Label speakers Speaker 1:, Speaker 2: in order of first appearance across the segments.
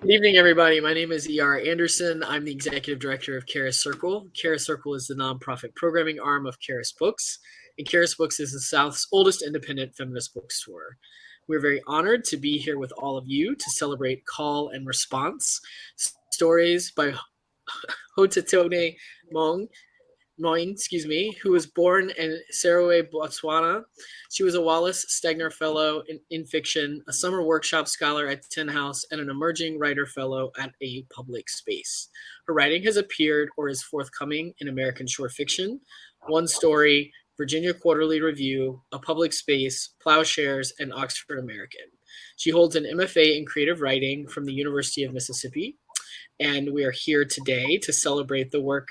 Speaker 1: Good evening, everybody. My name is E.R. Anderson. I'm the executive director of Charis Circle. Charis Circle is the nonprofit programming arm of Charis Books, and Charis Books is the South's oldest independent feminist bookstore. We're very honored to be here with all of you to celebrate Call and Response, stories by Gothataone Moeng, who was born in Serowe, Botswana. She was a Wallace Stegner Fellow in fiction, a summer workshop scholar at Tin House, and an emerging writer fellow at A Public Space. Her writing has appeared or is forthcoming in American short fiction, One Story, Virginia Quarterly Review, A Public Space, Plowshares, and Oxford American. She holds an MFA in creative writing from the University of Mississippi, and we are here today to celebrate the work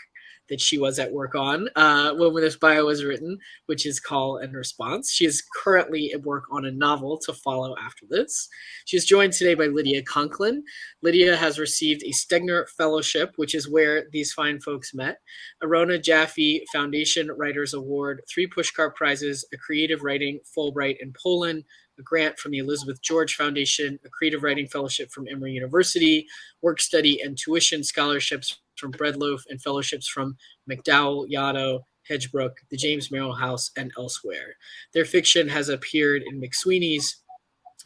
Speaker 1: that she was at work on when this bio was written, which is Call and Response. She is currently at work on a novel to follow after this. She is joined today by Lydia Conklin. Lydia has received a Stegner Fellowship, which is where these fine folks met, a Rona Jaffe Foundation Writers Award, 3 Pushcart Prizes, a Creative Writing Fulbright in Poland, a grant from the Elizabeth George Foundation, a Creative Writing Fellowship from Emory University, work study and tuition scholarships from Breadloaf, and fellowships from McDowell, Yaddo, Hedgebrook, the James Merrill House, and elsewhere. Their fiction has appeared in McSweeney's,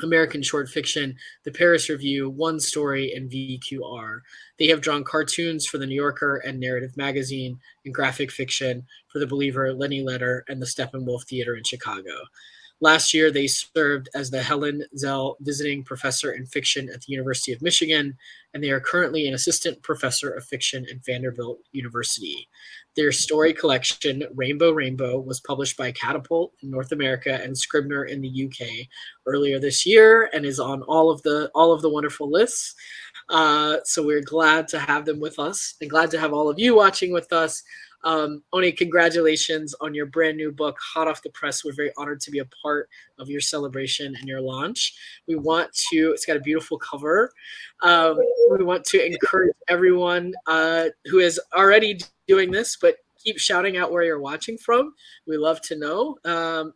Speaker 1: American Short Fiction, The Paris Review, One Story, and VQR. They have drawn cartoons for The New Yorker and Narrative Magazine, and graphic fiction for The Believer, Lenny Letter, and the Steppenwolf Theater in Chicago. Last year, they served as the Helen Zell Visiting Professor in Fiction at the University of Michigan, and they are currently an Assistant Professor of Fiction at Vanderbilt University. Their story collection, Rainbow Rainbow, was published by Catapult in North America and Scribner in the UK earlier this year, and is on all of the wonderful lists. So we're glad to have them with us, and glad to have all of you watching with us. Oni, congratulations on your brand new book, hot off the press. We're very honored to be a part of your celebration and your launch. It's got a beautiful cover. We want to encourage everyone who is already doing this, but keep shouting out where you're watching from. We love to know.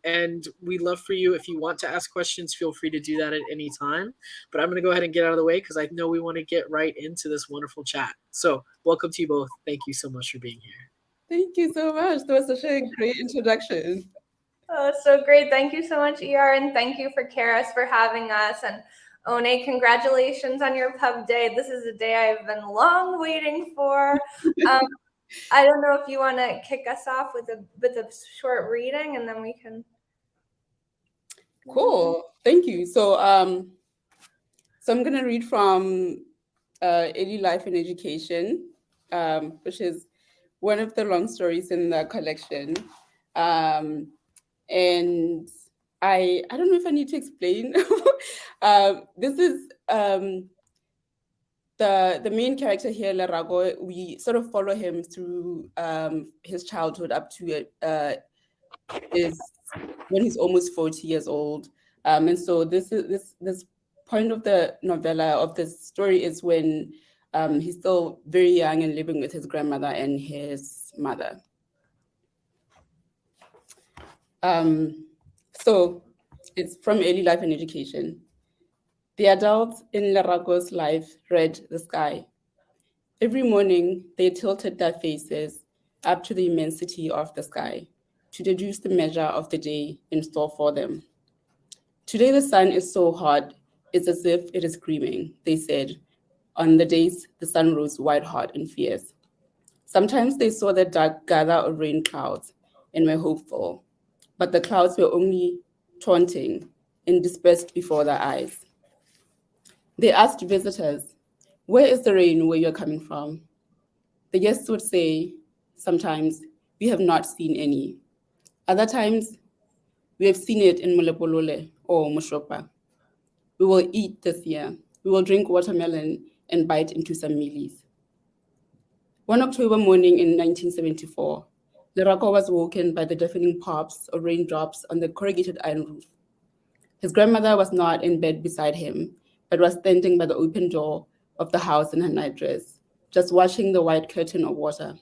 Speaker 1: And we love for you, if you want to ask questions, feel free to do that at any time. But I'm going to go ahead and get out of the way because I know we want to get right into this wonderful chat. So welcome to you both. Thank you so much for being here.
Speaker 2: Thank you so much. That was such a great introduction.
Speaker 3: Oh, so great. Thank you so much, ER, and thank you for Charis for having us. And One, congratulations on your pub day. This is a day I've been long waiting for. I don't know if you want to kick us off with a bit of short reading, and then we can.
Speaker 2: Cool. Thank you. So I'm going to read from Early Life and Education, which is one of the long stories in the collection. And I don't know if I need to explain. This is the main character here, Lerago. We sort of follow him through his childhood up to when he's almost 40 years old. And so this point of the novella, of this story, is when he's still very young and living with his grandmother and his mother. So it's from Early Life and Education. The adults in Lerago's life read the sky. Every morning, they tilted their faces up to the immensity of the sky to deduce the measure of the day in store for them. Today, the sun is so hot, it's as if it is screaming, they said, on the days the sun rose white hot and fierce. Sometimes they saw the dark gather of rain clouds and were hopeful, but the clouds were only taunting and dispersed before their eyes. They asked visitors, "Where is the rain where you're coming from?" The guests would say, sometimes, "We have not seen any." Other times, "We have seen it in Mulepolole or Mushopa. We will eat this year. We will drink watermelon and bite into some mealies." One October morning in 1974, Lerago was woken by the deafening pops of raindrops on the corrugated iron roof. His grandmother was not in bed beside him, but was standing by the open door of the house in her nightdress, just watching the white curtain of water.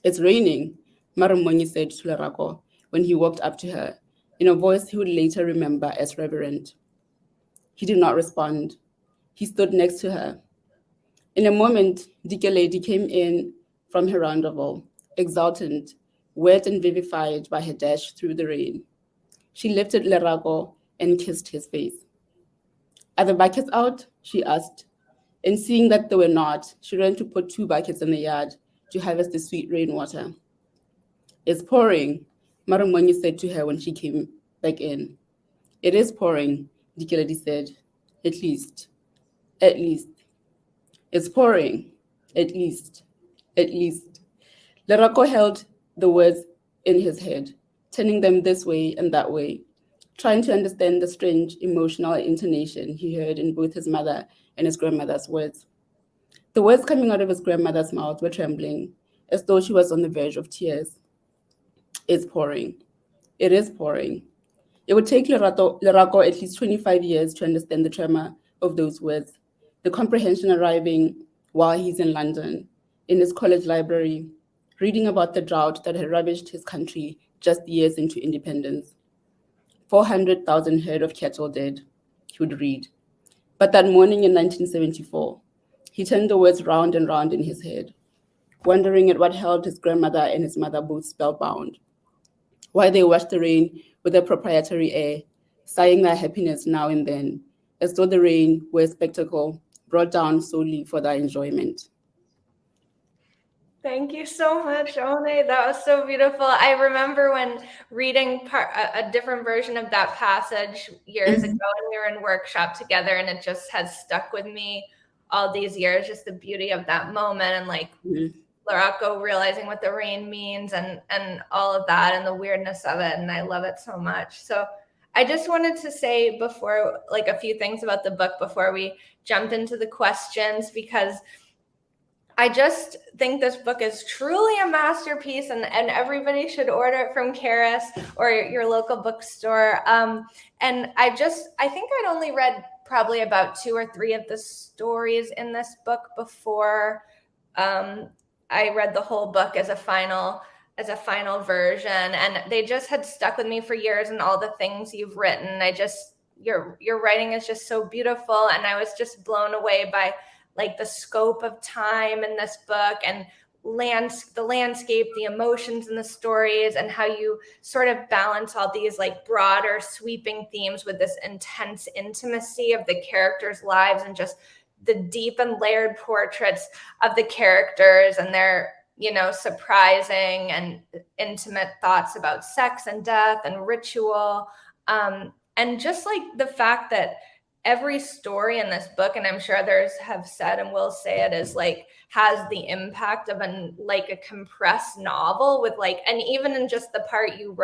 Speaker 2: "It's raining," Maramonyi said to Lerago when he walked up to her, in a voice he would later remember as reverent. He did not respond. He stood next to her. In a moment, Dikeledi came in from her rendezvous, exultant, wet and vivified by her dash through the rain. She lifted Lerago and kissed his face. "Are the buckets out?" she asked. And seeing that they were not, she ran to put 2 buckets in the yard to harvest the sweet rainwater. "It's pouring," Marumoni said to her when she came back in. "It is pouring," Dikeledi said. At least. "It's pouring. At least. Lerago held the words in his head, turning them this way and that way, trying to understand the strange emotional intonation he heard in both his mother and his grandmother's words. The words coming out of his grandmother's mouth were trembling, as though she was on the verge of tears. "It's pouring. It is pouring." It would take Lerago at least 25 years to understand the tremor of those words, the comprehension arriving while he's in London, in his college library, reading about the drought that had ravaged his country just years into independence. 400,000 herd of cattle dead, he would read. But that morning in 1974, he turned the words round and round in his head, wondering at what held his grandmother and his mother both spellbound, why they washed the rain with a proprietary air, sighing their happiness now and then, as though the rain were a spectacle brought down solely for their enjoyment.
Speaker 3: Thank you so much, One. That was so beautiful. I remember when reading a different version of that passage years ago, and we were in workshop together, and it just has stuck with me all these years, just the beauty of that moment, and like Lerago realizing what the rain means and all of that and the weirdness of it. And I love it so much. So I just wanted to say before, like a few things about the book before we jump into the questions, because I just think this book is truly a masterpiece, and everybody should order it from Charis or your local bookstore. And I think I'd only read probably about 2 or 3 of the stories in this book before I read the whole book as a final version, and they just had stuck with me for years, and all the things you've written. Your writing is just so beautiful, and I was just blown away by like the scope of time in this book and the landscape, the emotions in the stories, and how you sort of balance all these like broader sweeping themes with this intense intimacy of the characters' lives and just the deep and layered portraits of the characters and their, surprising and intimate thoughts about sex and death and ritual. And just like the fact that every story in this book, and I'm sure others have said and will say it, is like has the impact of a compressed novel with like, and even in just the part you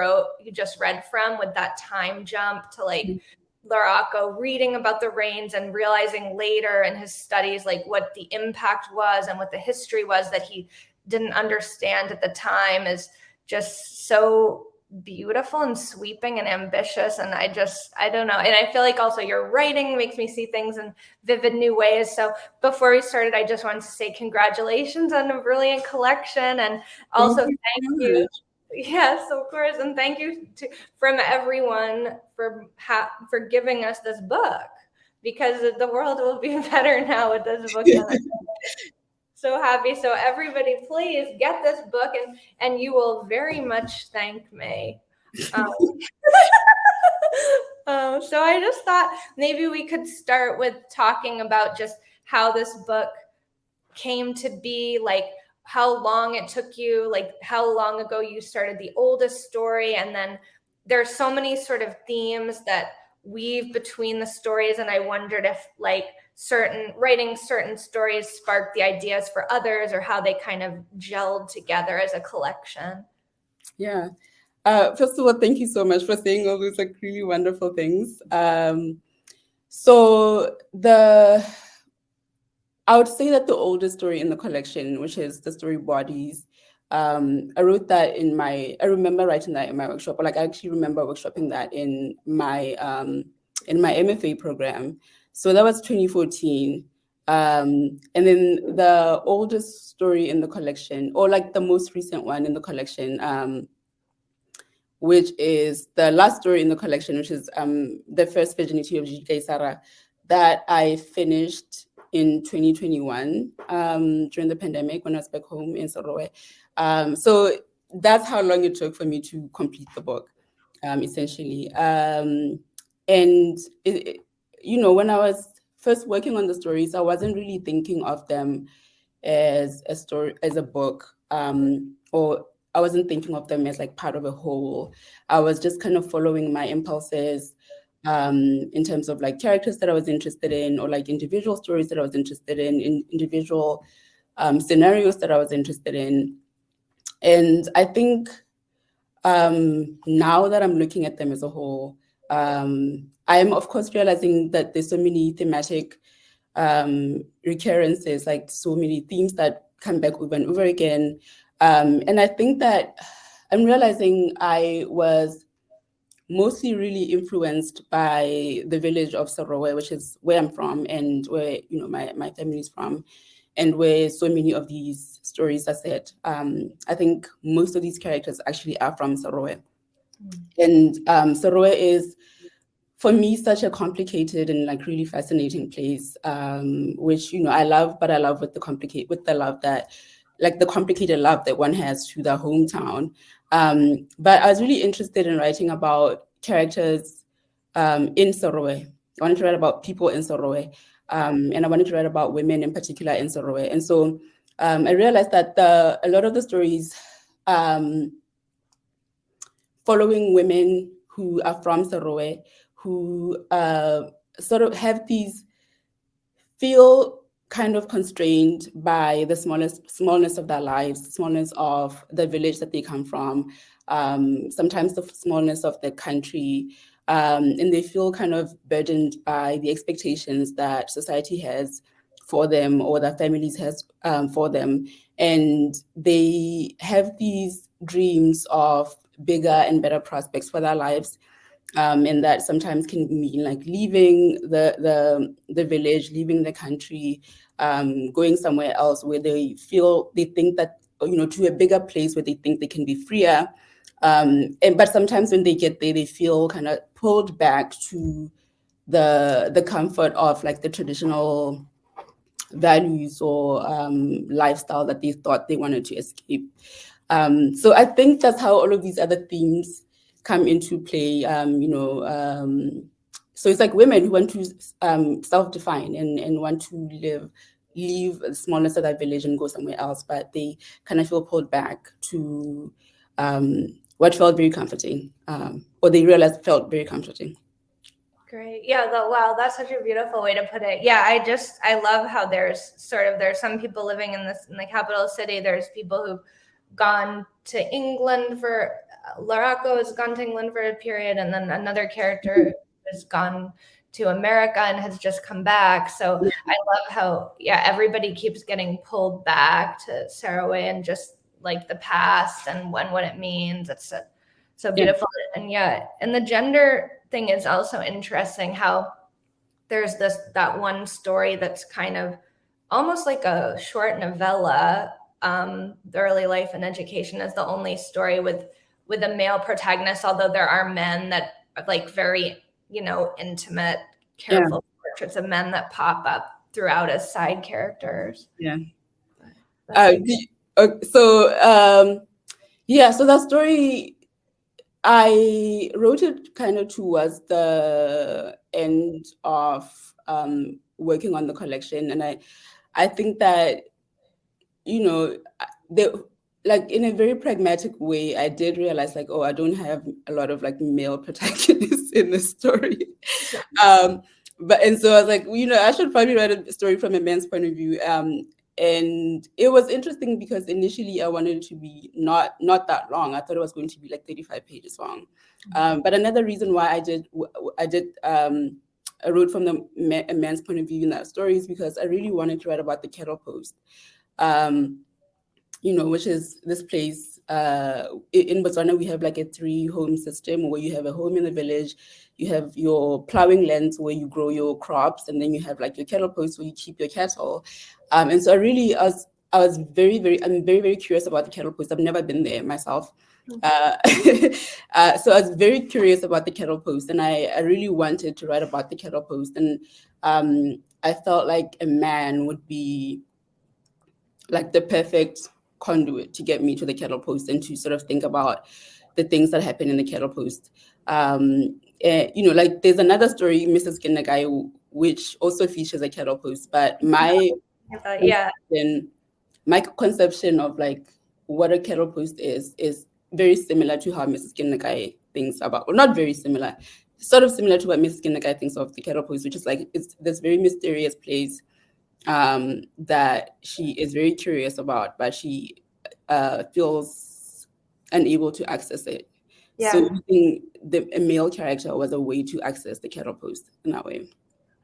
Speaker 3: just read from with that time jump to like Lerago reading about the rains and realizing later in his studies like what the impact was and what the history was that he didn't understand at the time is just so beautiful and sweeping and ambitious. And I don't know. And I feel like also your writing makes me see things in vivid new ways. So before we started, I just wanted to say congratulations on a brilliant collection. And also thank you. Yes, of course. And thank you from everyone for giving us this book, because the world will be better now with this book. So happy. So everybody, please get this book and you will very much thank me. So I just thought maybe we could start with talking about just how this book came to be, like how long it took you, like how long ago you started the oldest story. And then there's so many sort of themes that weave between the stories. And I wondered if like writing certain stories sparked the ideas for others, or how they kind of gelled together as a collection.
Speaker 2: Yeah. First of all, thank you so much for saying all those like really wonderful things. So I would say that the oldest story in the collection, which is the story Bodies, I wrote that I remember writing that in my workshop, or like I actually remember workshopping that in my MFA program. So that was 2014. And then the oldest story in the collection, or like the most recent one in the collection, which is the last story in the collection, which is the first virginity of G.K. Sarah. that I finished in 2021 during the pandemic when I was back home in Serowe. So that's how long it took for me to complete the book, essentially. And when I was first working on the stories, I wasn't really thinking of them as a story, as a book, or I wasn't thinking of them as like part of a whole. I was just kind of following my impulses in terms of like characters that I was interested in, or like individual stories that I was interested in individual scenarios that I was interested in. And I think now that I'm looking at them as a whole, I am of course realizing that there's so many thematic recurrences, like so many themes that come back over and over again. And I think that I'm realizing I was mostly really influenced by the village of Serowe, which is where I'm from and where my family is from, and where so many of these stories are set. I think most of these characters actually are from Serowe. And Serowe is, for me, such a complicated and like really fascinating place, which I love, but I love with the complicated love that one has to their hometown. But I was really interested in writing about characters in Serowe. I wanted to write about people in Serowe, and I wanted to write about women in particular in Serowe. And so I realized that a lot of the stories following women who are from Serowe, who sort of have feel kind of constrained by the smallness of their lives, the smallness of the village that they come from, sometimes the smallness of the country, and they feel kind of burdened by the expectations that society has for them or their families has for them. And they have these dreams of bigger and better prospects for their lives. And that sometimes can mean like leaving the village, leaving the country, going somewhere else where they think that, to a bigger place where they think they can be freer. But sometimes when they get there, they feel kind of pulled back to the comfort of like the traditional values or lifestyle that they thought they wanted to escape. So I think that's how all of these other themes come into play. So it's like women who want to self-define and want to leave the smallness of that village and go somewhere else, but they kind of feel pulled back to what felt very comforting, or they realized felt very comforting.
Speaker 3: Great. Yeah. Wow. That's such a beautiful way to put it. Yeah. I love how there's some people living in the capital city. There's people who've gone to England Laraco has gone to England for a period, and then another character has gone to America and has just come back. So I love how, everybody keeps getting pulled back to Serowe and just like the past and what it means. It's so beautiful. Yeah. And the gender thing is also interesting, how there's that one story that's kind of almost like a short novella. The Early Life and Education is the only story with a male protagonist, although there are men that are like very, intimate, careful portraits of men that pop up throughout as side characters.
Speaker 2: Yeah. So that story, I wrote it kind of towards the end of working on the collection. And I think that, like in a very pragmatic way, I did realize like, I don't have a lot of like male protagonists in the story. And so I was like, I should probably write a story from a man's point of view. And it was interesting because initially I wanted it to be not that long. I thought it was going to be like 35 pages long. But another reason why I wrote from a man's point of view in that story is because I really wanted to write about the kettle post. Which is this place in Botswana. We have like a 3-home system where you have a home in the village, you have your plowing lands where you grow your crops, and then you have like your kettle post where you keep your cattle. And so I'm very, very curious about the kettle post. I've never been there myself. So I was very curious about the kettle post, and I really wanted to write about the kettle post. And I felt like a man would be like the perfect conduit to get me to the kettle post and to sort of think about the things that happen in the kettle post. Like there's another story, Mrs. Kinnagai, which also features a kettle post, but my conception of like what a kettle post is very similar to how Mrs. Kinnagai thinks about, or not very similar, sort of similar to what Mrs. Kinnagai thinks of the kettle post, which is like it's this very mysterious place that she is very curious about, but she feels unable to access it.
Speaker 3: Yeah.
Speaker 2: So I think a male character was a way to access the kettle post in that way.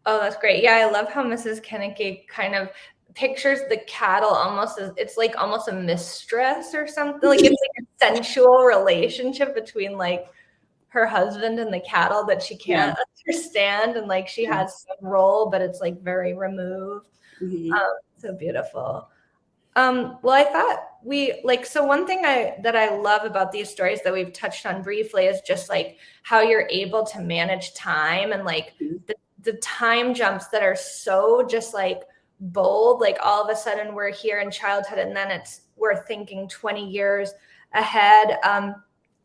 Speaker 3: Oh, that's great. Yeah, I love how Mrs. Kennedy kind of pictures the cattle almost as it's like almost a mistress or something. Like it's like a sensual relationship between like her husband and the cattle that she can't understand, and like she has some role, but it's like very removed. So beautiful. Well, I thought so one thing that I love about these stories that we've touched on briefly is just like how you're able to manage time and like the time jumps that are so just like bold, like all of a sudden we're here in childhood and then we're thinking 20 years ahead.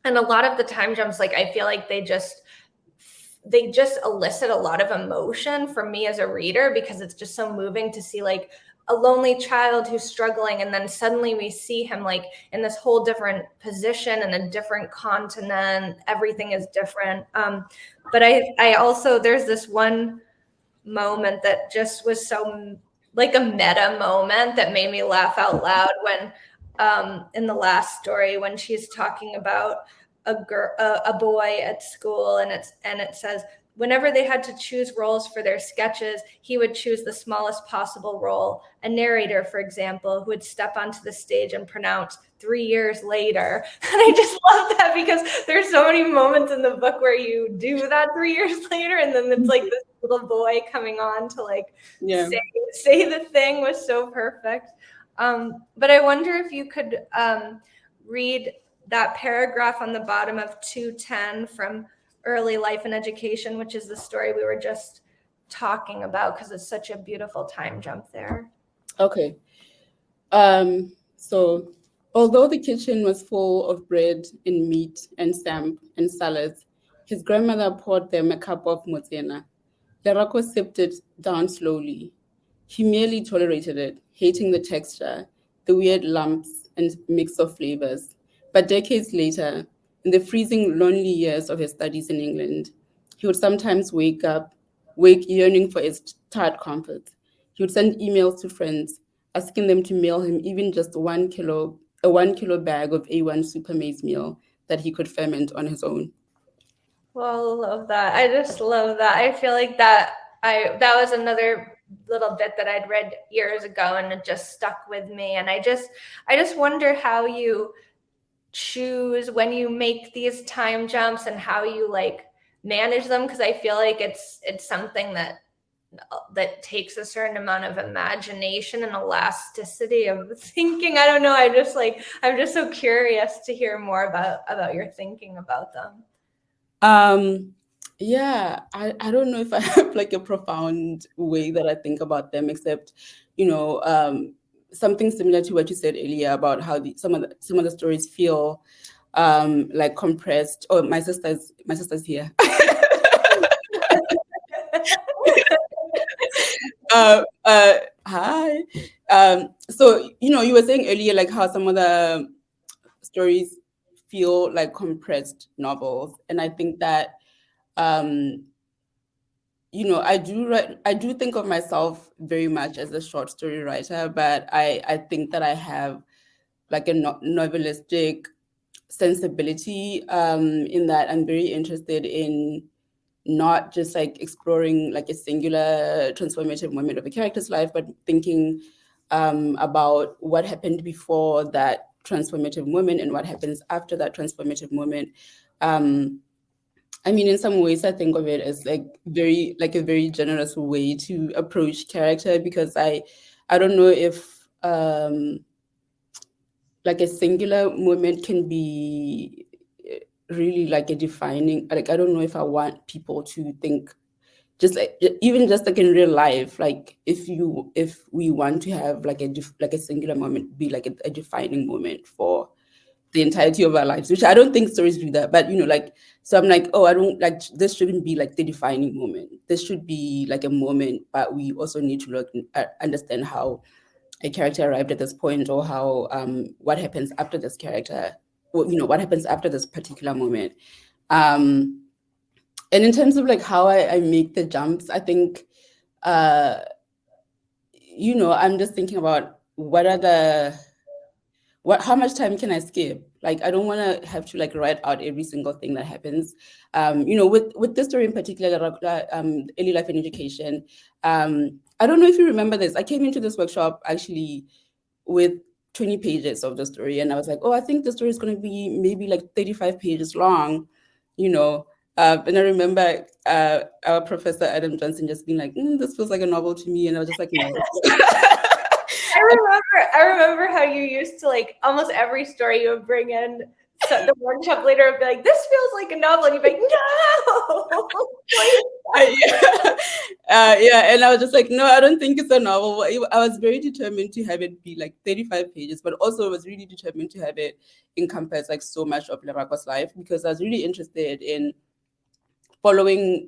Speaker 3: And a lot of the time jumps, like I feel like they just elicit a lot of emotion for me as a reader, because it's just so moving to see like a lonely child who's struggling, and then suddenly we see him like in this whole different position in a different continent. Everything is different. But I also, there's this one moment that just was so like a meta moment that made me laugh out loud when in the last story, when she's talking about a boy at school, and it says, whenever they had to choose roles for their sketches, he would choose the smallest possible role, a narrator, for example, who would step onto the stage and pronounce 3 years later. And I just love that, because there's so many moments in the book where you do that 3 years later, and then it's like this little boy coming on to like say the thing was so perfect. But I wonder if you could read that paragraph on the bottom of 210 from Early Life and Education, which is the story we were just talking about, because it's such a beautiful time jump there.
Speaker 2: Okay. So although the kitchen was full of bread and meat and stamp and salads, his grandmother poured them a cup of motsena. Lerako sipped it down slowly. He merely tolerated it, hating the texture, the weird lumps and mix of flavors. But decades later, in the freezing, lonely years of his studies in England, he would sometimes wake yearning for his tart comfort. He would send emails to friends, asking them to mail him even just a 1 kilo bag of A1 super maize meal that he could ferment on his own.
Speaker 3: Well, I love that. I just love that. I feel like that was another little bit that I'd read years ago, and it just stuck with me. And I just wonder how you choose when you make these time jumps and how you like manage them, because I feel like it's something that takes a certain amount of imagination and elasticity of thinking. I don't know. I'm just so curious to hear more about your thinking about them.
Speaker 2: Yeah, I don't know if I have like a profound way that I think about them, except, something similar to what you said earlier about how some of the stories feel like compressed. Oh, my sister's here. Hi. So you were saying earlier like how some of the stories feel like compressed novels, and I think that I do think of myself very much as a short story writer, but I think that I have like a novelistic sensibility in that I'm very interested in not just like exploring like a singular transformative moment of a character's life, but thinking about what happened before that transformative moment and what happens after that transformative moment. I mean, in some ways, I think of it as like a very generous way to approach character, because I don't know if like a singular moment can be really like a defining, like I don't know if I want people to think just like, even just like in real life, like if we want to have like a singular moment be like a defining moment for the entirety of our lives, which I don't think stories do that, but like, so I'm like, oh, I don't like, this shouldn't be like the defining moment. This should be like a moment, but we also need to look understand how a character arrived at this point, or how what happens after this character, or, what happens after this particular moment. And in terms of like how I make the jumps, I think I'm just thinking about how much time can I skip? Like, I don't want to have to like write out every single thing that happens. With this story in particular, early life and education. I don't know if you remember this. I came into this workshop actually with 20 pages of the story, and I was like, oh, I think the story is going to be maybe like 35 pages long, and I remember our professor Adam Johnson just being like, this feels like a novel to me, and I was just like, no.
Speaker 3: I remember how you used to, like, almost every story you would bring in, so the workshop leader would be like, this feels like a novel, and you'd be like, no.
Speaker 2: And I was just like, no, I don't think it's a novel. I was very determined to have it be like 35 pages, but also I was really determined to have it encompass like so much of Lerako's life, because I was really interested in following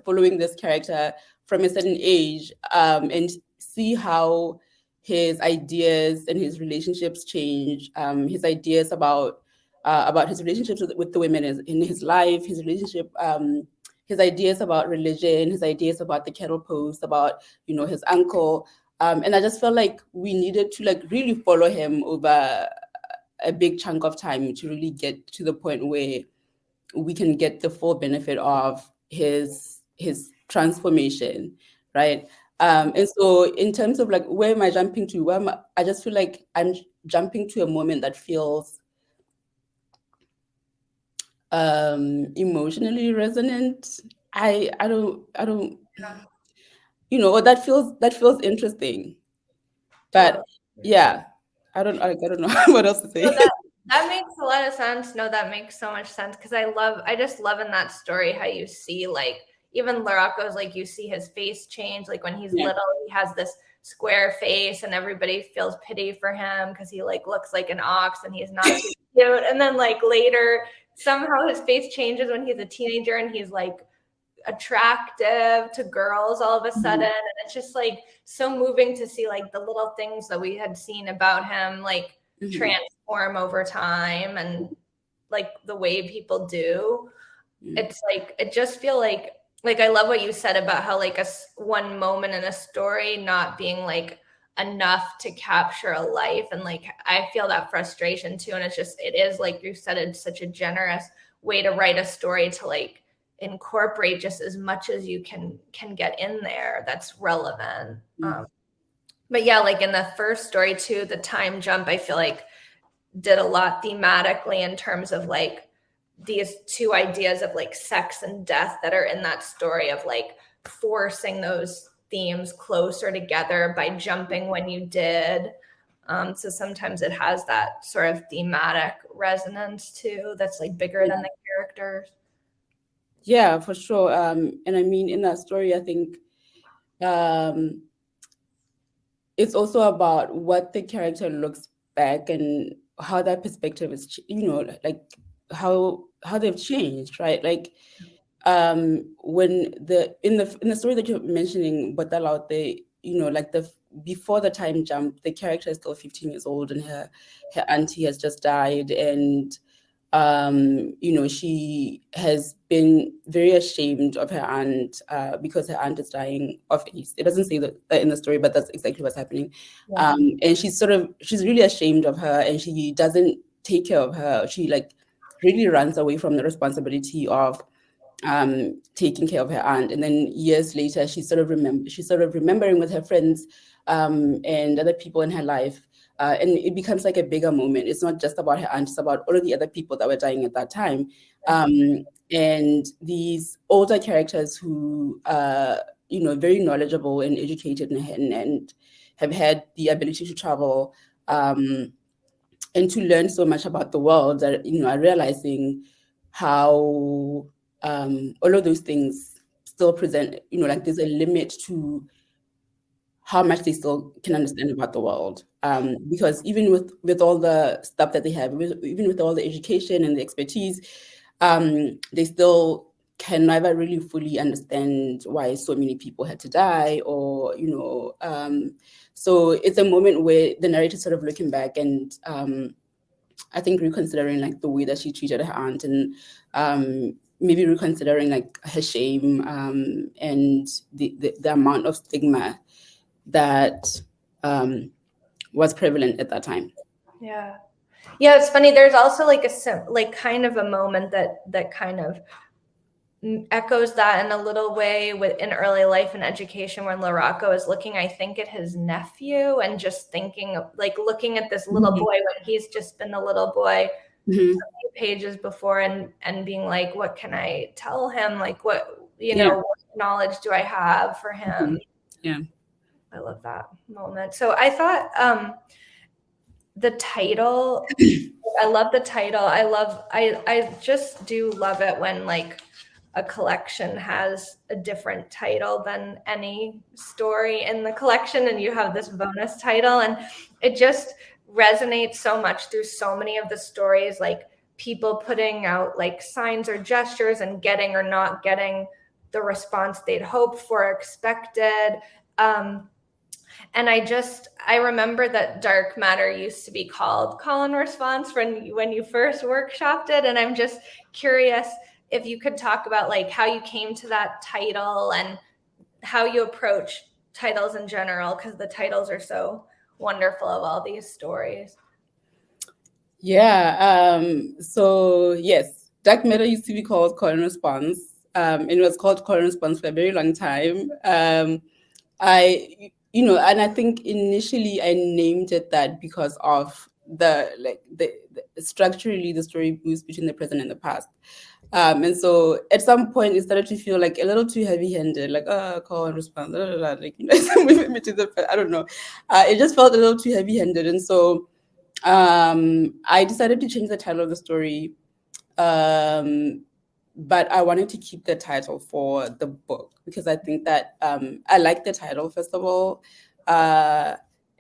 Speaker 2: following this character from a certain age, and see how his ideas and his relationships change, his ideas about his relationships with the women in his life, his relationship, his ideas about religion, his ideas about the cattle post, about his uncle, and I just felt like we needed to like really follow him over a big chunk of time to really get to the point where we can get the full benefit of his transformation, right? And so in terms of like, where am I jumping to? I just feel like I'm jumping to a moment that feels emotionally resonant. I don't, or that feels interesting. But yeah, I don't know what else to say.
Speaker 3: So that makes a lot of sense. No, that makes so much sense, because I just love in that story how you see, like, even Lerako's, like, you see his face change. Like, when he's little, he has this square face and everybody feels pity for him because he like looks like an ox and he's not too cute. And then like later, somehow his face changes when he's a teenager and he's like attractive to girls all of a sudden. And it's just like so moving to see like the little things that we had seen about him like transform over time, and like the way people do. It's like, it just feel like I love what you said about how like one moment in a story not being like enough to capture a life. And like, I feel that frustration too. And it is like you said, it's such a generous way to write a story to like incorporate just as much as you can get in there that's relevant. But yeah, like in the first story too, the time jump, I feel like did a lot thematically in terms of like these two ideas of like sex and death that are in that story, of like forcing those themes closer together by jumping when you did. So sometimes it has that sort of thematic resonance too that's like bigger than the characters.
Speaker 2: Yeah, for sure. And I mean, in that story, I think it's also about what the character looks back and how that perspective is, like how they've changed, right? Like when in the story that you're mentioning, Botswana, like before the time jump, the character is still 15 years old and her auntie has just died, and she has been very ashamed of her aunt because her aunt is dying of AIDS. It doesn't say that in the story, but that's exactly what's happening. Yeah. And she's really ashamed of her, and she doesn't take care of her. She like really runs away from the responsibility of taking care of her aunt. And then years later, she's sort of remembering with her friends and other people in her life. And it becomes like a bigger moment. It's not just about her aunt, it's about all of the other people that were dying at that time. And these older characters who are, very knowledgeable and educated and have had the ability to travel and to learn so much about the world, that, are realizing how all of those things still present, like there's a limit to how much they still can understand about the world. Because even with all the stuff that they have, even with all the education and the expertise, they still can never really fully understand why so many people had to die, or so it's a moment where the narrator sort of looking back and I think reconsidering like the way that she treated her aunt, and maybe reconsidering like her shame, and the amount of stigma that was prevalent at that time.
Speaker 3: Yeah, it's funny. There's also like kind of a moment that kind of echoes that in a little way in early life and education, when Larocco is looking, I think, at his nephew and just thinking of, like, looking at this little boy when he's just been a little boy a few pages before, and being like, what can I tell him? Like, what what knowledge do I have for him?
Speaker 2: Yeah,
Speaker 3: I love that moment. So I thought the title, I love the title. I just do love it when like a collection has a different title than any story in the collection, and you have this bonus title, and it just resonates so much through so many of the stories, like people putting out like signs or gestures and getting or not getting the response they'd hoped for, expected. And I remember that dark matter used to be called call and response when you first workshopped it. And I'm just curious if you could talk about like how you came to that title and how you approach titles in general, because the titles are so wonderful of all these stories.
Speaker 2: Yeah. So yes, dark matter used to be called call and response. And it was called call and response for a very long time. And I think initially I named it that because of the structurally the story moves between the present and the past. And so at some point it started to feel like a little too heavy-handed, like call and response, like I don't know. It just felt a little too heavy-handed, and so I decided to change the title of the story. But I wanted to keep the title for the book because I think that I like the title, first of all.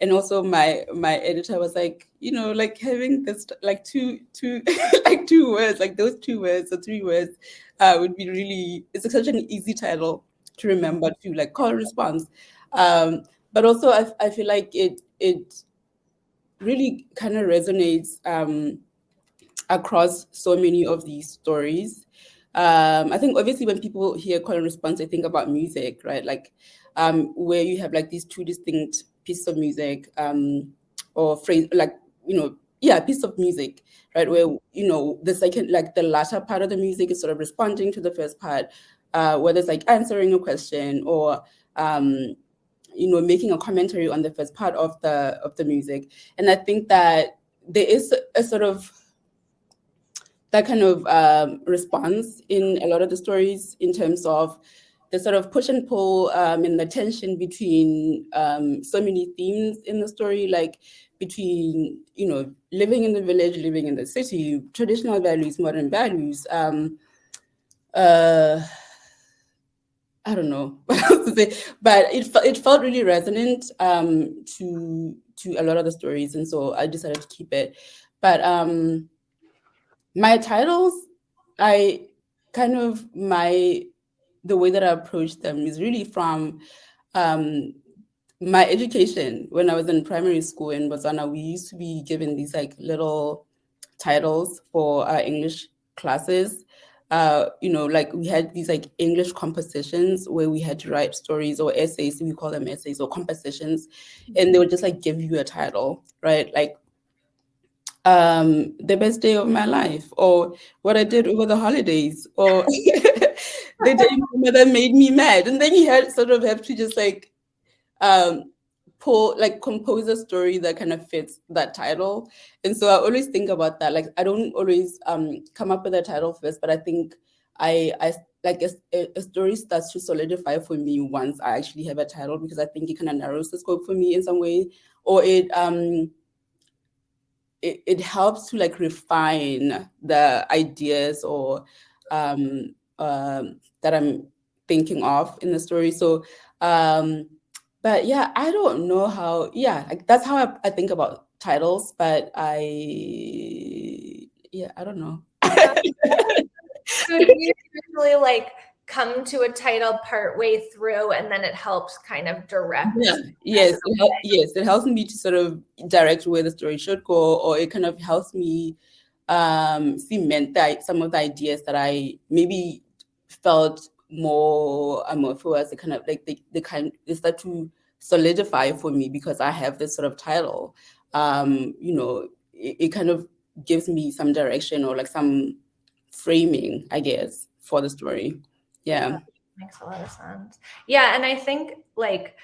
Speaker 2: And also my editor was like, like having this like two like two words, like those 2 words or 3 words would be really, it's such an easy title to remember, to like call and response. But also I feel like it really kind of resonates across so many of these stories. I think obviously when people hear call and response, they think about music, right? Like where you have like these 2 distinct pieces of music, or phrase, like, piece of music, right? Where, the second, like the latter part of the music is sort of responding to the first part, whether it's like answering a question or, making a commentary on the first part of the music. And I think that there is a sort of that kind of response in a lot of the stories in terms of the sort of push and pull and the tension between so many themes in the story, like between, living in the village, living in the city, traditional values, modern values. I don't know what else to say, but it felt really resonant to a lot of the stories, and so I decided to keep it. But my titles, I kind of the way that I approach them is really from my education. When I was in primary school in Botswana, we used to be given these like little titles for our English classes. Like we had these like English compositions where we had to write stories or essays. We call them essays or compositions, and they would just like give you a title, right? Like the best day of my life, or what I did over the holidays, or the day my mother made me mad. And then you sort of have to just like compose a story that kind of fits that title. And so I always think about that. Like I don't always come up with a title first, but I think I like a story starts to solidify for me once I actually have a title, because I think it kind of narrows the scope for me in some way, or it helps to like refine the ideas or that I'm thinking of in the story. So, but yeah, I don't know how. Yeah, like, that's how I think about titles. But I don't know.
Speaker 3: So do you usually like come to a title part way through and then it helps kind of direct?
Speaker 2: Yes, it helps me to sort of direct where the story should go, or it kind of helps me cement some of the ideas that I maybe felt more amorphous. It kind of like they start to solidify for me because I have this sort of title. It kind of gives me some direction or like some framing, I guess, for the story. Yeah.
Speaker 3: Makes a lot of sense. Yeah, and I think like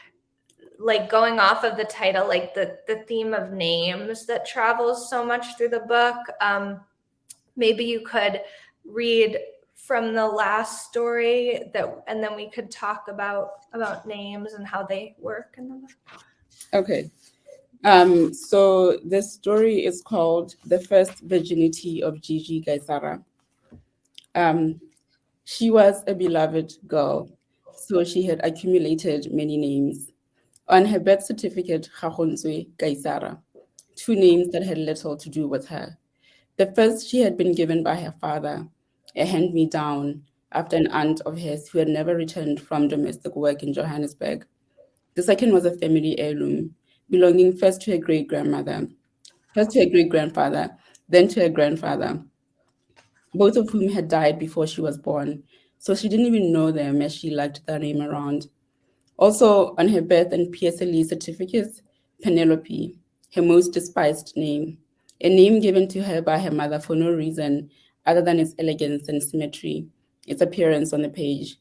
Speaker 3: going off of the title, like the theme of names that travels so much through the book. Maybe you could read from the last story and then we could talk about names and how they work in the book.
Speaker 2: Okay. So the story is called The First Virginity of Gigi Gaisara. She was a beloved girl, so she had accumulated many names. On her birth certificate, Gagonzwe Gaisara, 2 names that had little to do with her. The first she had been given by her father, a hand-me-down after an aunt of his who had never returned from domestic work in Johannesburg. The second was a family heirloom, belonging first to her great-grandfather, then to her grandfather, both of whom had died before she was born, so she didn't even know them as she lugged their name around. Also on her birth and PSLE certificates, Penelope, her most despised name, a name given to her by her mother for no reason other than its elegance and symmetry, its appearance on the page.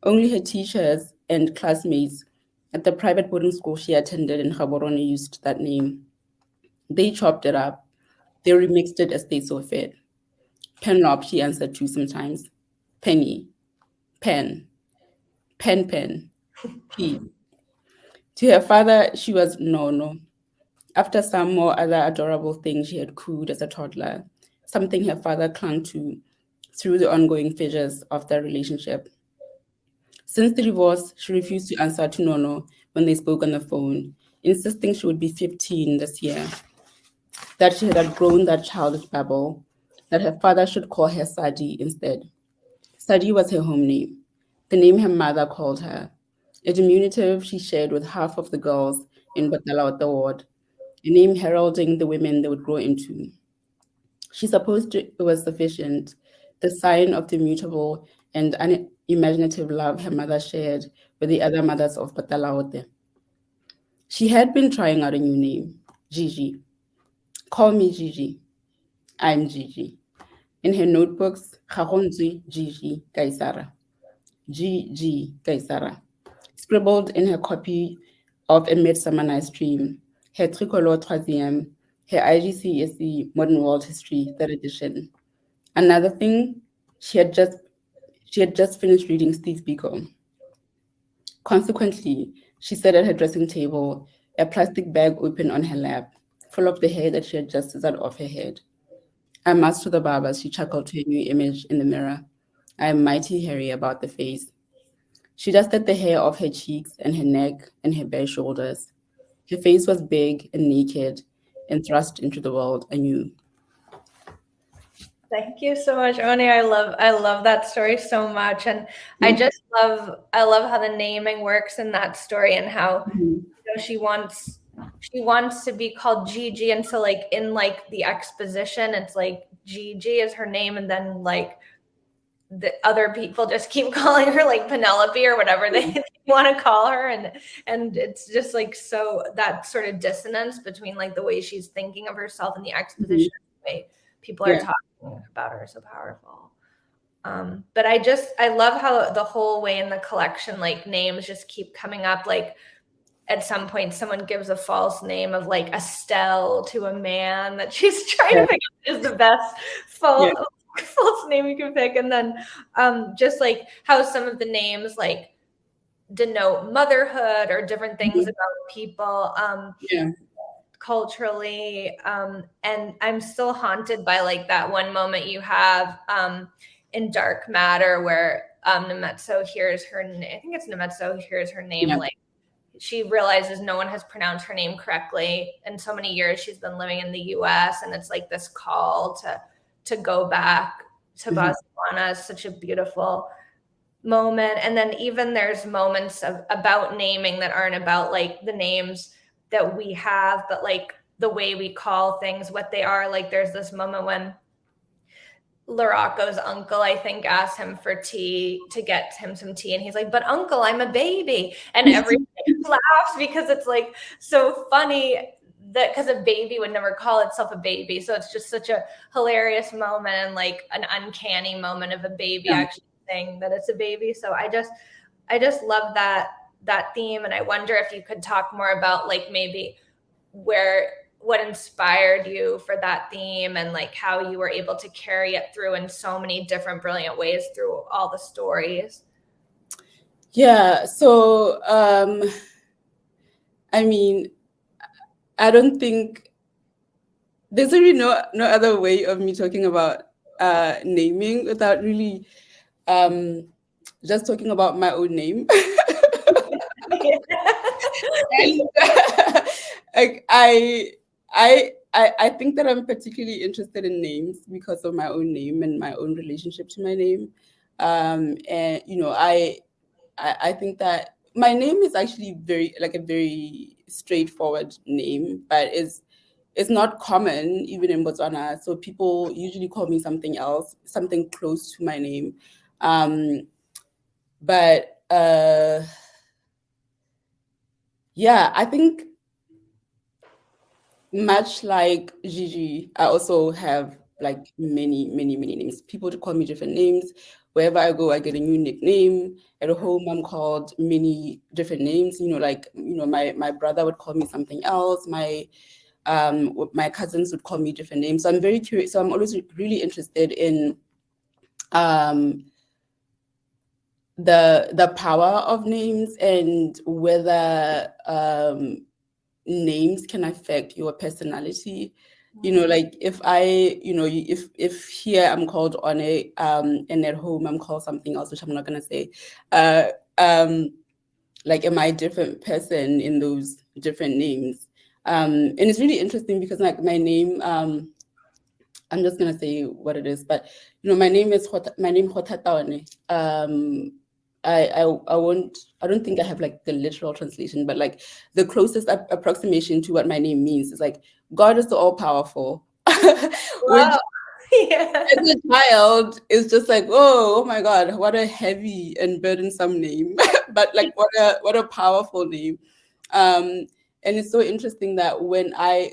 Speaker 2: Only her teachers and classmates at the private boarding school she attended in Gaborone used that name. They chopped it up. They remixed it as they saw fit. Penlop, she answered to sometimes. Penny, pen, pen, P. To her father, she was Nono. After some more other adorable things she had cooed as a toddler, something her father clung to through the ongoing fissures of their relationship. Since the divorce, she refused to answer to Nono when they spoke on the phone, insisting she would be 15 this year, that she had outgrown that childish babble, that her father should call her Sadi instead. Sadi was her home name, the name her mother called her, a diminutive she shared with half of the girls in Botswana ward, a name heralding the women they would grow into. She supposed it was sufficient, the sign of the mutable and unimaginative love her mother shared with the other mothers of Botswana. She had been trying out a new name, Gigi. Call me Gigi. I'm Gigi. In her notebooks, Gagonzwe Gigi Gaisara. Gigi Gaisara. Scribbled in her copy of A Midsummer Night's Dream, her Tricolore Troisième, her IGCSE Modern World History, 3rd edition. Another thing, she had just finished reading Steve Biko. Consequently, she sat at her dressing table, a plastic bag open on her lap, full of the hair that she had just scissored off her head. I must to the barber, she chuckled to her new image in the mirror. I am mighty hairy about the face. She dusted the hair off her cheeks and her neck and her bare shoulders. Her face was big and naked and thrust into the world anew.
Speaker 3: Thank you so much, Oni. I love that story so much, and I love how the naming works in that story and how she wants to be called Gigi, and so like in like the exposition, it's like Gigi is her name, and then like the other people just keep calling her like Penelope or whatever they want to call her, and it's just like so that sort of dissonance between like the way she's thinking of herself in the exposition, the way people are talking about her so powerful. But I love how the whole way in the collection, like names just keep coming up. Like at some point, someone gives a false name of like Estelle to a man that she's trying to pick up is the best false name you can pick. And then just like how some of the names like denote motherhood or different things about people. Culturally, and I'm still haunted by like that one moment you have in Dark Matter where Nemetso hears her, I think it's Nemetso hears her name,
Speaker 2: Yeah.
Speaker 3: like she realizes no one has pronounced her name correctly in so many years. She's been living in the US, and it's like this call to go back to Botswana is such a beautiful moment. And then even there's moments about naming that aren't about like the names that we have, but like the way we call things, what they are. Like there's this moment when Laraco's uncle, I think, asked him for tea, to get him some tea. And he's like, but uncle, I'm a baby. And everybody laughs because it's like so funny that because a baby would never call itself a baby. So it's just such a hilarious moment and like an uncanny moment of a baby actually saying that it's a baby. So I just love that theme. And I wonder if you could talk more about like maybe what inspired you for that theme and like how you were able to carry it through in so many different brilliant ways through all the stories.
Speaker 2: Yeah, so I mean, I don't think there's really no other way of me talking about naming without really just talking about my own name. And, like I think that I'm particularly interested in names because of my own name and my own relationship to my name. And you know, I think that my name is actually a very straightforward name, but it's not common even in Botswana. So people usually call me something else, something close to my name. But yeah, I think much like Gigi, I also have like many names. People call me different names. Wherever I go, I get a new nickname. At home, I'm called many different names. You know, like, you know, my brother would call me something else. My cousins would call me different names. So I'm very curious. So I'm always really interested in the power of names and whether names can affect your personality. You know, like if if here I'm called One, and at home I'm called something else, which I'm not gonna say. Like, am I a different person in those different names? And it's really interesting because like my name, I'm just gonna say what it is, but you know, my name Gothataone. I don't think I have like the literal translation, but like the closest approximation to what my name means is like God is the all powerful. Which
Speaker 3: Yeah.
Speaker 2: as a child is just like, oh my God, what a heavy and burdensome name. But like what a powerful name. And it's so interesting that when I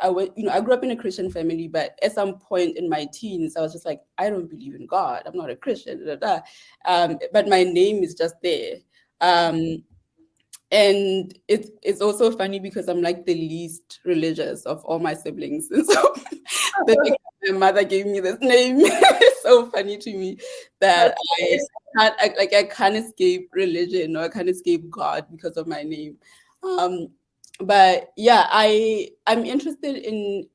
Speaker 2: went, you know, I grew up in a Christian family, but at some point in my teens, I was just like, I don't believe in God. I'm not a Christian. But my name is just there. And it's also funny because I'm like the least religious of all my siblings. And so my mother gave me this name. It's so funny to me that I can't escape religion or I can't escape God because of my name. But yeah, I'm interested in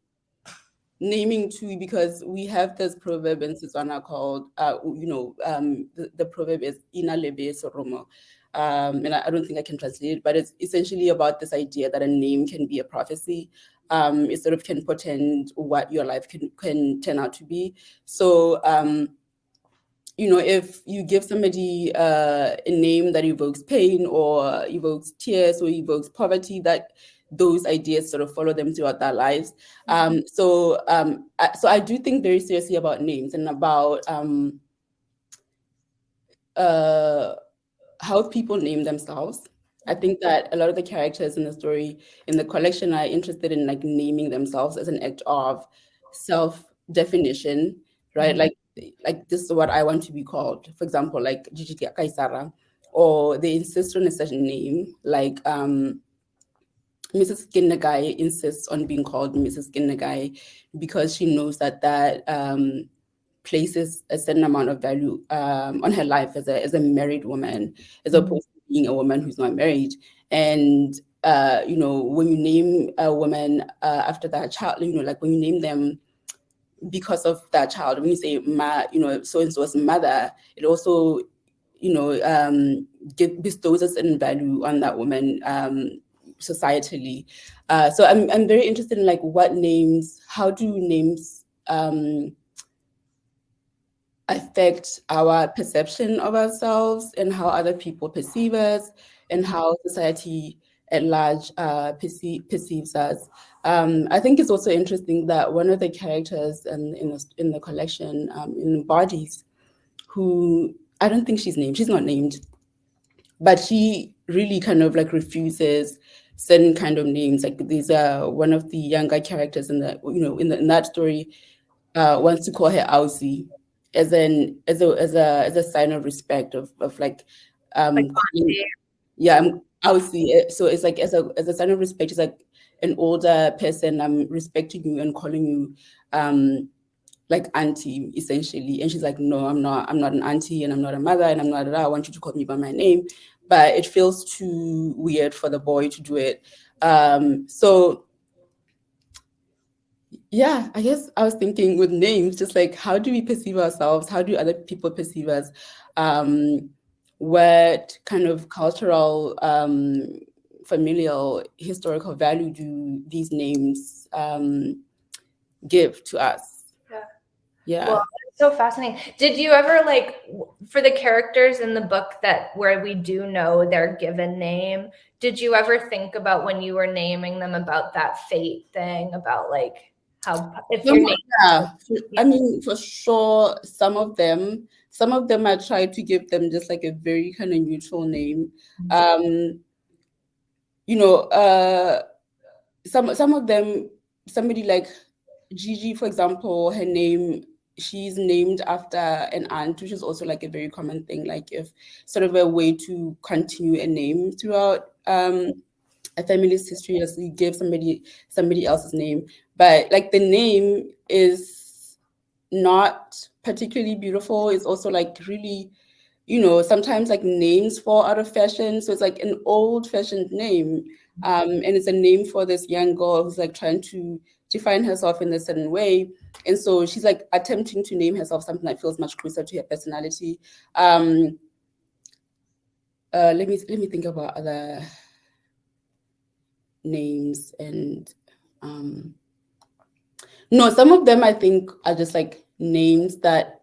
Speaker 2: naming too because we have this proverb in Setswana called the proverb is Ina lebe soromo. And I don't think I can translate it, but it's essentially about this idea that a name can be a prophecy. It sort of can portend what your life can turn out to be. So you know, if you give somebody a name that evokes pain or evokes tears or evokes poverty, that those ideas sort of follow them throughout their lives. So I do think very seriously about names and about how people name themselves. I think that a lot of the characters in the story, in the collection, are interested in like naming themselves as an act of self-definition, right? Like this is what I want to be called. For example, like Gigi Kaisara, or they insist on a certain name, like Mrs. Kinnagai insists on being called Mrs. Kinnagai because she knows that places a certain amount of value on her life as a married woman, as opposed to being a woman who's not married. And you know, when you name a woman after that child, you know, like when you name them because of that child. When you say so and so's mother, it also bestows a certain value on that woman societally. So I'm very interested in like how do names affect our perception of ourselves and how other people perceive us and how society at large perceives us. I think it's also interesting that one of the characters in the collection, in Bodies, who I don't think she's not named, but she really kind of like refuses certain kind of names. Like these are one of the younger characters in that story wants to call her Aussie as a sign of respect of like Aussie. So it's like as a sign of respect, it's like an older person. I'm respecting you and calling you like auntie, essentially. And she's like, no, I'm not an auntie, and I'm not a mother, and I'm not I want you to call me by my name. But it feels too weird for the boy to do it. So yeah, I guess I was thinking with names, just like how do we perceive ourselves? How do other people perceive us? What kind of cultural, familial, historical value do these names give to us? Yeah.
Speaker 3: Well, it's so fascinating. Did you ever for the characters in the book where we do know their given name, did you ever think about when you were naming them about that fate thing, about how if your name?
Speaker 2: I mean, for sure, some of them I tried to give them just like a very kind of neutral name. Some of them, somebody like Gigi, for example, her name, she's named after an aunt, which is also like a very common thing, like if sort of a way to continue a name throughout a family's history, as you give somebody else's name. But like the name is not particularly beautiful. It's also like really, sometimes like names fall out of fashion. So it's like an old fashioned name. And it's a name for this young girl who's like trying to define herself in a certain way. And so she's like attempting to name herself something that feels much closer to her personality. Let me think about other names. And no, some of them I think are just like names that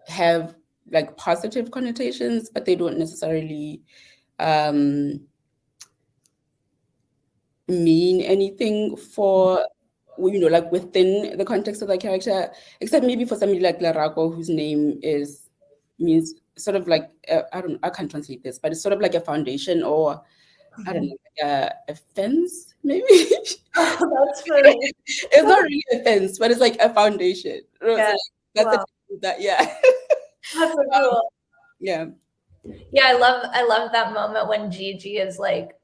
Speaker 2: have like positive connotations, but they don't necessarily mean anything for, like within the context of the character, except maybe for somebody like Lerago, whose name means sort of like I can't translate this, but it's sort of like a foundation, or I don't know, like a fence, maybe.
Speaker 3: Oh, that's funny.
Speaker 2: It's not really a fence, but it's like a foundation.
Speaker 3: Yeah.
Speaker 2: So like, that's yeah.
Speaker 3: That's so cool.
Speaker 2: Yeah.
Speaker 3: Yeah, I love that moment when Gigi is like,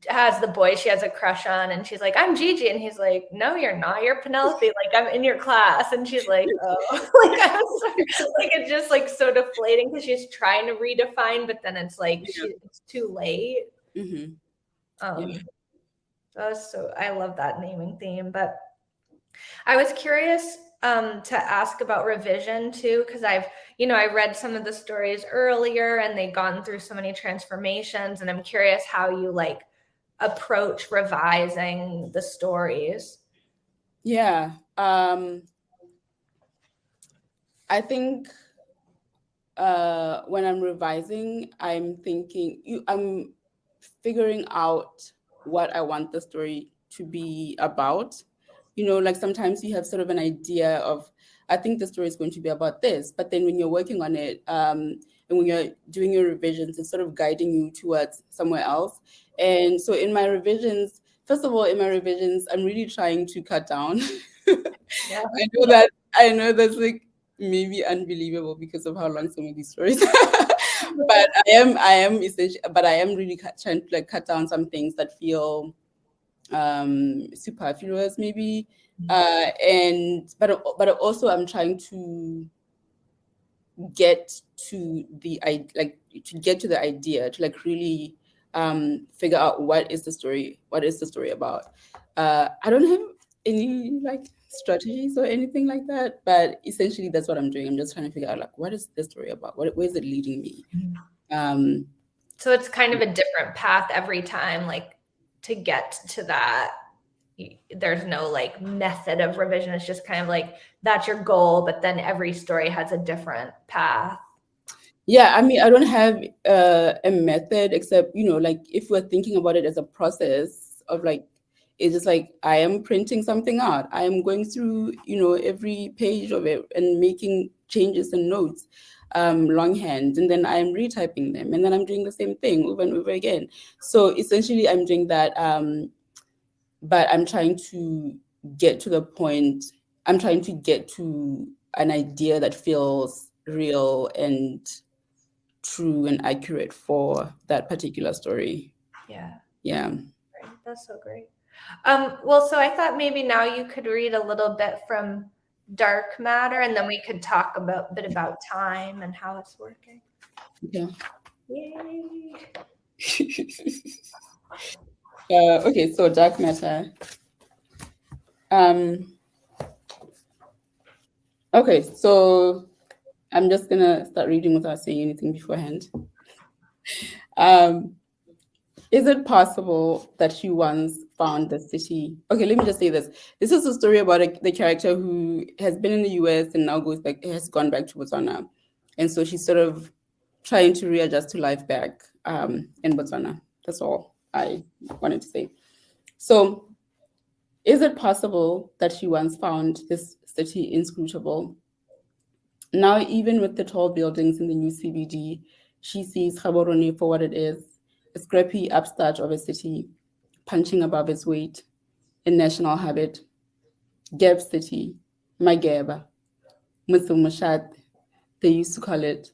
Speaker 3: has the boy she has a crush on, and she's like, I'm Gigi, and he's like, no, you're not, you're Penelope, like I'm in your class. And she's like, oh, like it's just like so deflating because she's trying to redefine, but then it's like it's too late. So I love that naming theme. But I was curious to ask about revision too, because I read some of the stories earlier and they'd gone through so many transformations, and I'm curious how you like approach revising the stories.
Speaker 2: Yeah. I think when I'm revising, I'm figuring out what I want the story to be about. Like sometimes you have sort of an idea of, I think the story is going to be about this, but then when you're working on it, and when you're doing your revisions, it's sort of guiding you towards somewhere else. And so in my revisions, I'm really trying to cut down.
Speaker 3: Yeah.
Speaker 2: I know that's like maybe unbelievable because of how long some of these stories are. But I am essentially, but I am really trying to like cut down some things that feel superfluous maybe. But also I'm trying to get to the idea, to like really figure out what is the story about. I don't have any like strategies or anything like that, but essentially that's what I'm doing. I'm just trying to figure out like, what is this story about? Where is it leading me?
Speaker 3: So it's kind of a different path every time, like to get to that. There's no like method of revision. It's just kind of like that's your goal, but then every story has a different path.
Speaker 2: Yeah, I mean, I don't have a method except, like if we're thinking about it as a process of like, it's just like I am printing something out. I am going through, every page of it and making changes and notes longhand, and then I'm retyping them, and then I'm doing the same thing over and over again. So essentially, I'm doing that, but I'm trying to get to the point. I'm trying to get to an idea that feels real and true and accurate for that particular story.
Speaker 3: Yeah.
Speaker 2: Right.
Speaker 3: That's so great. Well, so I thought maybe now you could read a little bit from Dark Matter, and then we could talk a bit about time and how it's working.
Speaker 2: Okay.
Speaker 3: Yay.
Speaker 2: Okay, so Dark Matter. Okay, so I'm just gonna start reading without saying anything beforehand. Is it possible that she once found the city? Okay, let me just say this. This is a story about the character who has been in the US and now has gone back to Botswana. And so she's sort of trying to readjust to life back in Botswana. That's all I wanted to say. So is it possible that she once found this city inscrutable? Now, even with the tall buildings in the new CBD, she sees Gaborone for what it is, a scrappy upstart of a city, punching above its weight, a national habit. Gap City, Mageba, Mushat, they used to call it.